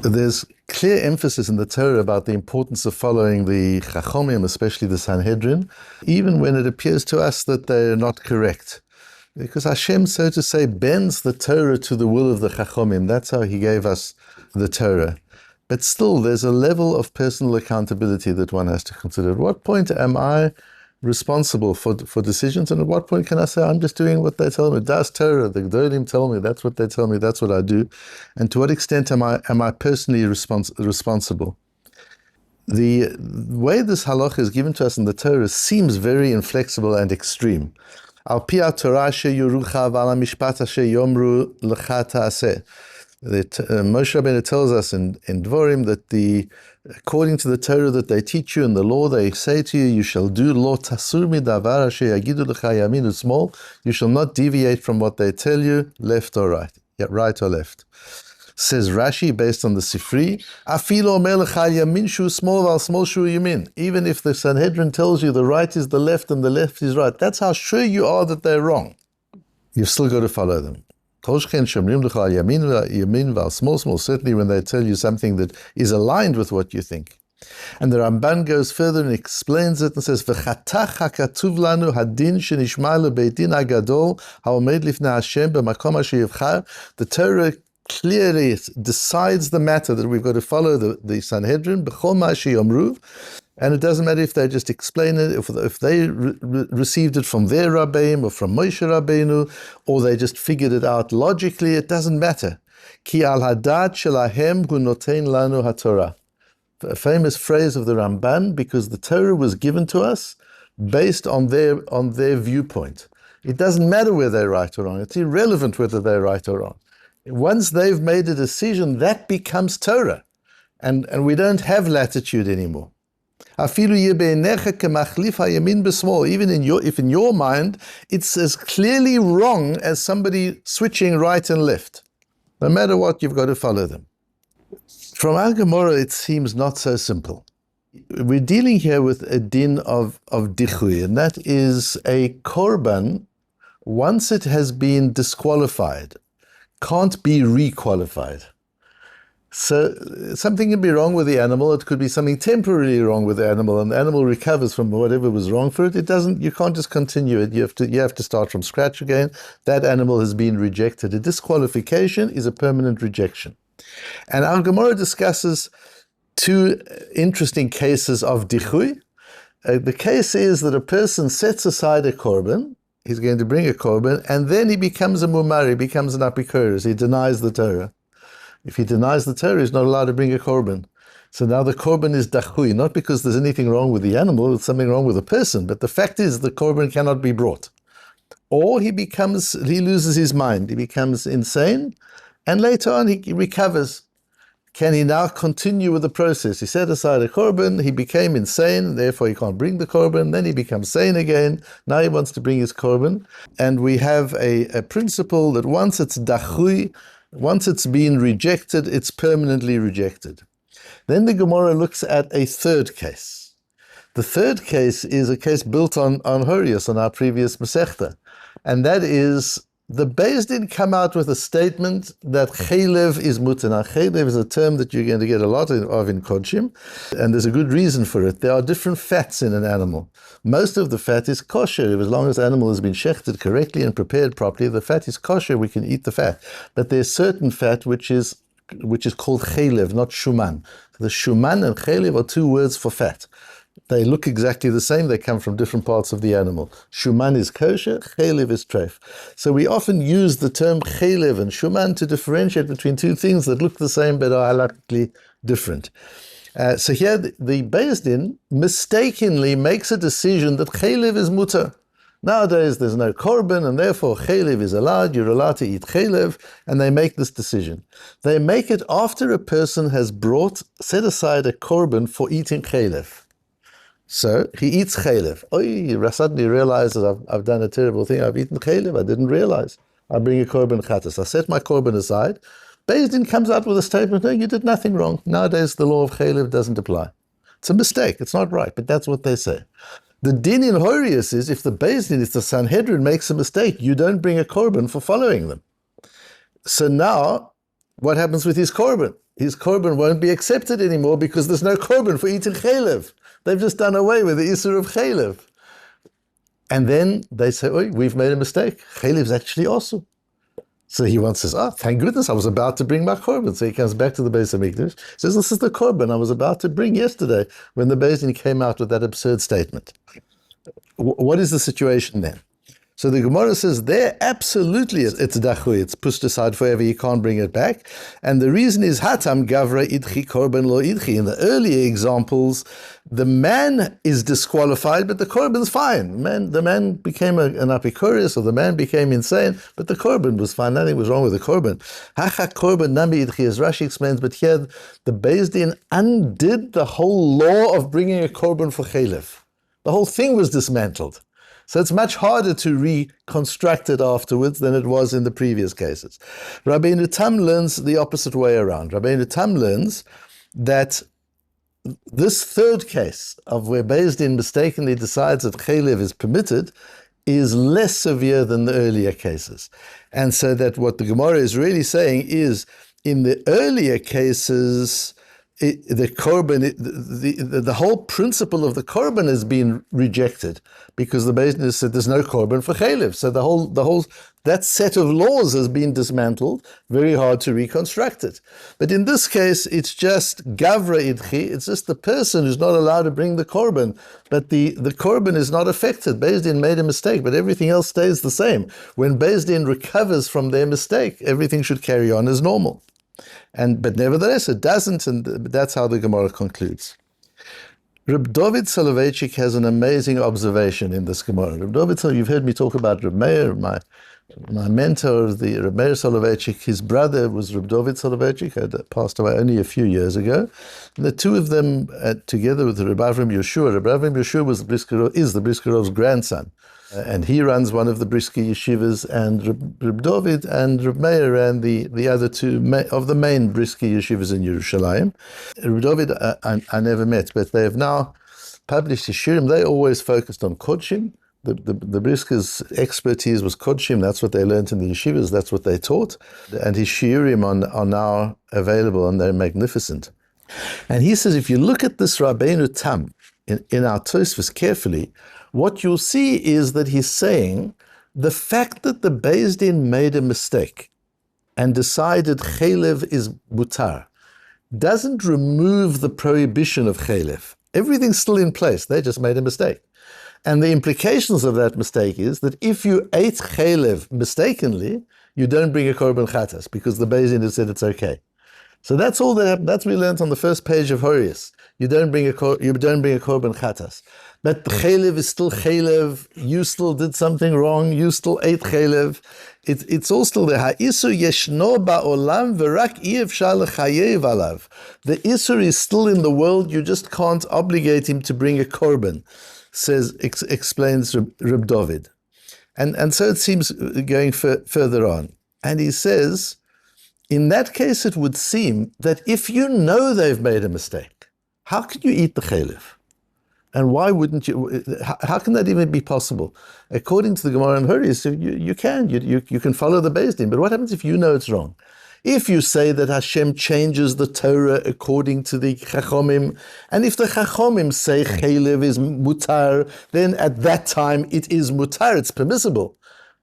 There's clear emphasis in the Torah about the importance of following the Chachomim, especially the Sanhedrin, even when it appears to us that they are not correct. Because Hashem, so to say, bends the Torah to the will of the Chachomim. That's how He gave us the Torah. But still, there's a level of personal accountability that one has to consider. At what point am I responsible for decisions, and at what point can I say, I'm just doing what they tell me? Das Torah, the Gdolim tell me, that's what they tell me, that's what I do. And to what extent am I personally responsible? The way this halacha is given to us in the Torah seems very inflexible and extreme. Al pi Torah she'yurucha v'al mishpat asher yomru lecha ta'aseh. That Moshe Rabbeinu tells us in Dvorim that according to the Torah that they teach you and the law they say to you, you shall do lo tasur midavar asher yagidu lecha yamin u'smol. You shall not deviate from what they tell you, left or right, right or left. Says Rashi, based on the Sifri, afilo omer lecha yamin shu smol v'al smol shu yamin. Even if the Sanhedrin tells you the right is the left and the left is right, that's how sure you are that they're wrong. You've still got to follow them. Certainly when they tell you something that is aligned with what you think. And the Ramban goes further and explains it and says, the Torah clearly decides the matter that we've got to follow the Sanhedrin, and it doesn't matter if they just explain it, if they received it from their Rabbeim or from Moshe Rabbeinu, or they just figured it out logically, it doesn't matter. Ki al hadat shelahem hu noten lanu haTorah. A famous phrase of the Ramban, because the Torah was given to us based on their viewpoint. It doesn't matter whether they're right or wrong. It's irrelevant whether they're right or wrong. Once they've made a decision, that becomes Torah. And we don't have latitude anymore. Even if in your mind it's as clearly wrong as somebody switching right and left. No matter what, you've got to follow them. From our Gemara, it seems not so simple. We're dealing here with a din of dichui, and that is a korban, once it has been disqualified, can't be requalified. So something can be wrong with the animal. It could be something temporarily wrong with the animal, and the animal recovers from whatever was wrong for it. You can't just continue it. You have to start from scratch again. That animal has been rejected. A disqualification is a permanent rejection. And our Gemara discusses two interesting cases of dichui. The case is that a person sets aside a korban. He's going to bring a korban, and then he becomes a mumar, he becomes an apikoros. He denies the Torah. If he denies the Torah, he's not allowed to bring a korban. So now the korban is dachui, not because there's anything wrong with the animal, it's something wrong with the person, but the fact is the korban cannot be brought. Or he loses his mind, he becomes insane, and later on he recovers. Can he now continue with the process? He set aside a korban, he became insane, therefore he can't bring the korban, then he becomes sane again, now he wants to bring his korban. And we have a principle that once it's dachui, once it's been rejected, it's permanently rejected. Then the Gemara looks at a third case. The third case is a case built on Horius, on our previous Masechta. And that is, the Beis Din come out with a statement that chaylev is mutar. Now, chaylev is a term that you're going to get a lot of in Kodshim, and there's a good reason for it. There are different fats in an animal. Most of the fat is kosher. As long as the animal has been shechted correctly and prepared properly, the fat is kosher, we can eat the fat. But there's certain fat which is called chaylev, not shuman. The shuman and chaylev are two words for fat. They look exactly the same, they come from different parts of the animal. Shuman is kosher, chaylev is treif. So we often use the term chaylev and shuman to differentiate between two things that look the same but are halachically different. So here the Beis Din mistakenly makes a decision that chaylev is mutar. Nowadays there's no korban and therefore chaylev is allowed, you're allowed to eat chaylev, and they make this decision. They make it after a person has set aside a korban for eating chaylev. So he eats chaylev. He suddenly realizes I've done a terrible thing. I've eaten chaylev. I didn't realize. I bring a korban chatas. I set my korban aside. Beis Din comes out with a statement, no, you did nothing wrong. Nowadays the law of chaylev doesn't apply. It's a mistake. It's not right, but that's what they say. The din in Horius is if the Sanhedrin makes a mistake, you don't bring a korban for following them. So now, what happens with his korban? his korban won't be accepted anymore because there's no korban for eating chaylev. They've just done away with the isur of chaylev. And then they say, "Oi, we've made a mistake. Chaylev's actually also." So he once says, "Oh, thank goodness, I was about to bring my korban." So he comes back to the Beis Hamikdash, says, "This is the korban I was about to bring yesterday," when the Beis Din came out with that absurd statement. What is the situation then? So the Gemara says there, absolutely it's dachui, it's pushed aside forever, you can't bring it back. And the reason is hatam gavra idchi korban lo idchi. In the earlier examples, the man is disqualified, but the korban's fine. The man became an apikurious, or the man became insane, but the korban was fine. Nothing was wrong with the korban. Hacha korban nami idchi, as Rashi explains, but here the Beis Din undid the whole law of bringing a korban for chaylev. The whole thing was dismantled. So it's much harder to reconstruct it afterwards than it was in the previous cases. Rabbi Tam learns the opposite way around. Rabbi Tam learns that this third case of where Beis Din mistakenly decides that chaylev is permitted is less severe than the earlier cases. And so that what the Gemara is really saying is, in the earlier cases, the korban, the whole principle of the korban has been rejected because the Beis Din said there's no korban for chaylev. So the whole that set of laws has been dismantled. Very hard to reconstruct it. But in this case, it's just gavra idchi. It's just the person who's not allowed to bring the korban, but the korban is not affected. Beis Din made a mistake, but everything else stays the same. When Beis Din recovers from their mistake, everything should carry on as normal. But nevertheless, it doesn't, and that's how the Gemara concludes. Rabbi David Soloveitchik has an amazing observation in this Gemara. Rabbi David, you've heard me talk about Rabbi Meir, my mentor, the Rabbi Meir Soloveitchik. His brother was Rabbi David Soloveitchik, had passed away only a few years ago. And the two of them, together with Rabbi Avram Yeshua, Rabbi Avram Yeshua is the Briskerov's grandson. And he runs one of the Brisker yeshivas, and Reb David and Reb Meir ran the other two of the main Brisker yeshivas in Yerushalayim. Reb David I never met, but they have now published his shiurim. They always focused on kodshim. The Brisker's expertise was kodshim. That's what they learned in the yeshivas. That's what they taught. And his shiurim are now available, and they're magnificent. And he says, if you look at this Rabbeinu Tam in our Tosfos carefully, what you'll see is that he's saying the fact that the Beis Din made a mistake and decided chaylev is mutar doesn't remove the prohibition of chaylev. Everything's still in place. They just made a mistake. And the implications of that mistake is that if you ate chaylev mistakenly, you don't bring a korban chatas because the Beis Din has said it's okay. So that's all that happened. That's what we learned on the first page of Horius. You don't bring a korban chatas. But the chaylev is still chaylev. You still did something wrong. You still ate chaylev. It's all still there. Ha'isur yeshno ba'olam v'rak i'efshar lechayev alav. The isur is still in the world. You just can't obligate him to bring a korban, explains Reb David. And so it seems going further on. And he says, in that case, it would seem that if you know they've made a mistake, how can you eat the chaylev? And why wouldn't you? How can that even be possible? According to the Gemara and Hurries, you can follow the Beis Din. But what happens if you know it's wrong? If you say that Hashem changes the Torah according to the Chachomim, and if the Chachomim say chaylev is mutar, then at that time it is mutar, it's permissible.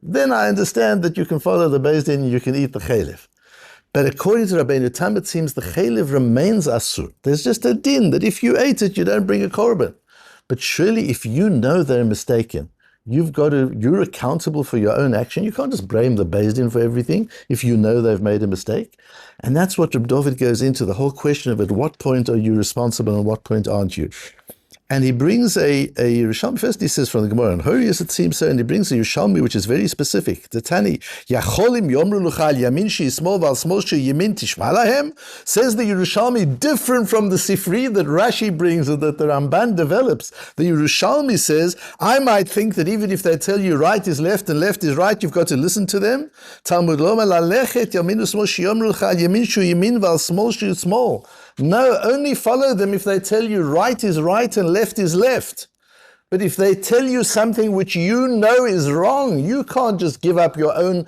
Then I understand that you can follow the Beis Din and you can eat the chaylev. But according to Rabbeinu Tam, it seems the chaylev remains asur. There's just a din that if you ate it, you don't bring a korban. But surely if you know they're mistaken, you're accountable for your own action. You can't just blame the Beis Din for everything if you know they've made a mistake. And that's what Reb David goes into, the whole question of at what point are you responsible and what point aren't you. And he brings a Yerushalmi. First he says from the Gemara, and Horius it seems so, and he brings a Yerushalmi which is very specific. The Tani, Yacholim yomru lucha al yamin she'ismol v'al smol she'yamin tishma lahem, says the Yerushalmi, different from the Sifri that Rashi brings or that the Ramban develops. The Yerushalmi says, I might think that even if they tell you right is left and left is right, you've got to listen to them. Talmud loma lalechet yamin u'smol she'yomru lucha al yamin she'yamin v'al smol she'yismol. No, only follow them if they tell you right is right and left is left. But if they tell you something which you know is wrong, you can't just give up your own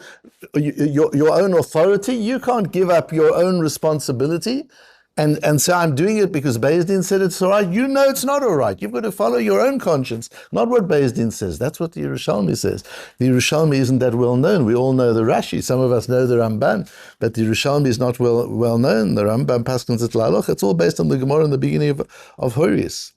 authority. You can't give up your own responsibility and say, I'm doing it because Beis Din said it's all right. You know it's not all right. You've got to follow your own conscience, not what Beis Din says. That's what the Yerushalmi says. The Yerushalmi isn't that well known. We all know the Rashi. Some of us know the Ramban, but the Yerushalmi is not well known. The Rambam Paskins et La'aloch. It's all based on the Gemara in the beginning of Horius.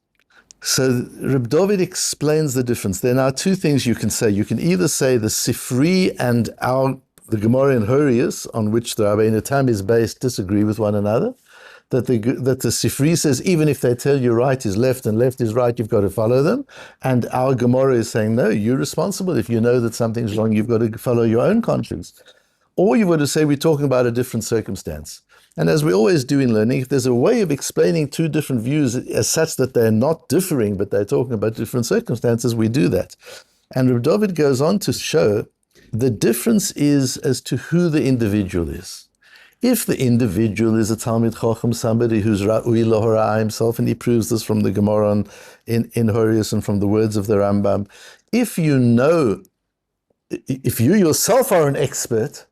So Rabbi David explains the difference. There are now two things you can say. You can either say the Sifri and the Gemara in Horius, on which the Rabbeinu Tam is based, disagree with one another. That the Sifri says, even if they tell you right is left and left is right, you've got to follow them. And our Gemara is saying, no, you're responsible. If you know that something's wrong, you've got to follow your own conscience. Or you've got to say, we're talking about a different circumstance. And as we always do in learning, if there's a way of explaining two different views as such that they're not differing, but they're talking about different circumstances, we do that. And Rabbi David goes on to show the difference is as to who the individual is. If the individual is a Talmid Chacham, somebody who's Ra'ui Lohara himself, and he proves this from the Gemara in Horius and from the words of the Rambam, if you yourself are an expert,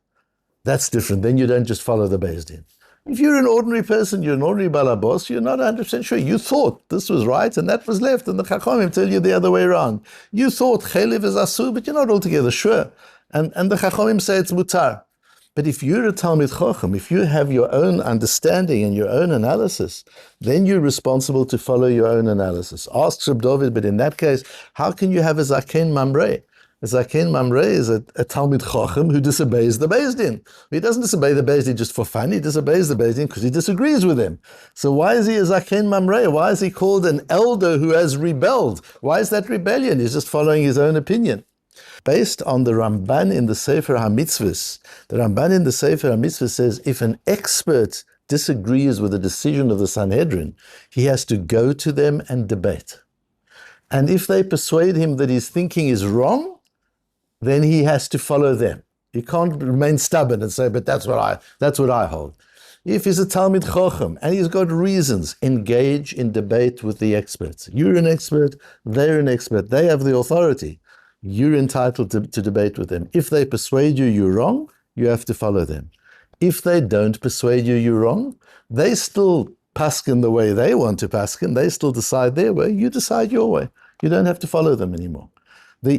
that's different. Then you don't just follow the Beis Din. If you're an ordinary person, you're an ordinary balabos, you're not 100% sure. You thought this was right and that was left, and the Chachamim tell you the other way around. You thought chelev is asur, but you're not altogether sure. And the Chachamim say it's mutar. But if you're a Talmid Chacham, if you have your own understanding and your own analysis, then you're responsible to follow your own analysis. Asks Rabbi David, but in that case, how can you have a Zaken Mamre? A Zaken Mamre is a Talmid Chacham who disobeys the Beis Din. He doesn't disobey the Beis Din just for fun, he disobeys the Beis Din because he disagrees with him. So why is he a Zaken Mamre? Why is he called an elder who has rebelled? Why is that rebellion? He's just following his own opinion. Based on the Ramban in the Sefer HaMitzvahs, the Ramban in the Sefer HaMitzvahs says if an expert disagrees with a decision of the Sanhedrin, he has to go to them and debate. And if they persuade him that his thinking is wrong, then he has to follow them. He can't remain stubborn and say, but that's what I hold. If he's a Talmid Chacham and he's got reasons, engage in debate with the experts. You're an expert, they're an expert, they have the authority. You're entitled to debate with them. If they persuade you you're wrong, you have to follow them. If they don't persuade you you're wrong, they still paskin the way they want to paskin, they still decide their way, you decide your way. You don't have to follow them anymore. The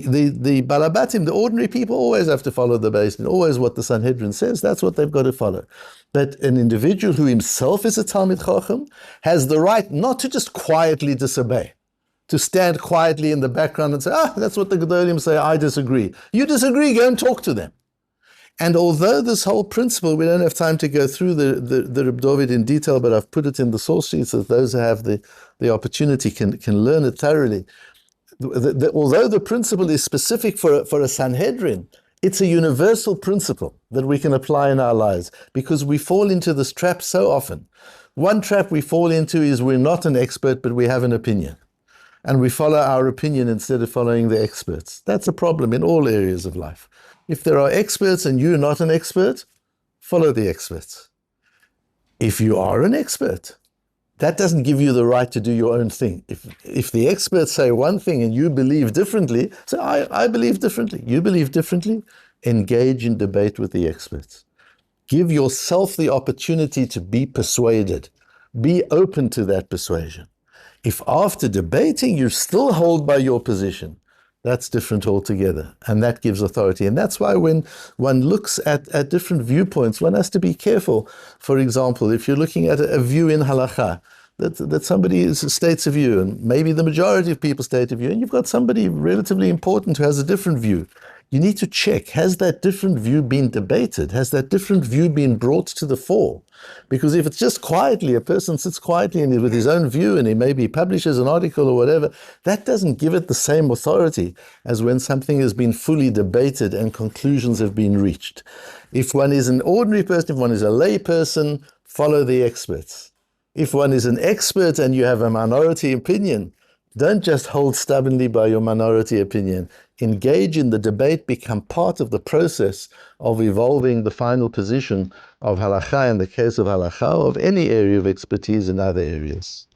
balabatim, the ordinary people, always have to follow the Beis Din, always what the Sanhedrin says, that's what they've got to follow. But an individual who himself is a Talmid Chacham has the right not to just quietly disobey, to stand quietly in the background and say, that's what the Gedolim say, I disagree. You disagree, go and talk to them. And although this whole principle, we don't have time to go through the Reb David in detail, but I've put it in the source sheet so that those who have the opportunity can learn it thoroughly. Although the principle is specific for a Sanhedrin, it's a universal principle that we can apply in our lives because we fall into this trap so often. One trap we fall into is we're not an expert, but we have an opinion. And we follow our opinion instead of following the experts. That's a problem in all areas of life. If there are experts and you're not an expert, follow the experts. If you are an expert, that doesn't give you the right to do your own thing. If the experts say one thing and you believe differently, say, I believe differently. You believe differently, engage in debate with the experts. Give yourself the opportunity to be persuaded. Be open to that persuasion. If after debating you still hold by your position, that's different altogether, and that gives authority. And that's why when one looks at different viewpoints, one has to be careful. For example, if you're looking at a view in halakha, that somebody states a view, and maybe the majority of people state a view, and you've got somebody relatively important who has a different view, you need to check, has that different view been debated? Has that different view been brought to the fore? Because if it's just quietly, a person sits quietly with his own view and he maybe publishes an article or whatever, that doesn't give it the same authority as when something has been fully debated and conclusions have been reached. If one is an ordinary person, if one is a lay person, follow the experts. If one is an expert and you have a minority opinion, don't just hold stubbornly by your minority opinion. Engage in the debate, become part of the process of evolving the final position of halakha in the case of halakha, or of any area of expertise in other areas.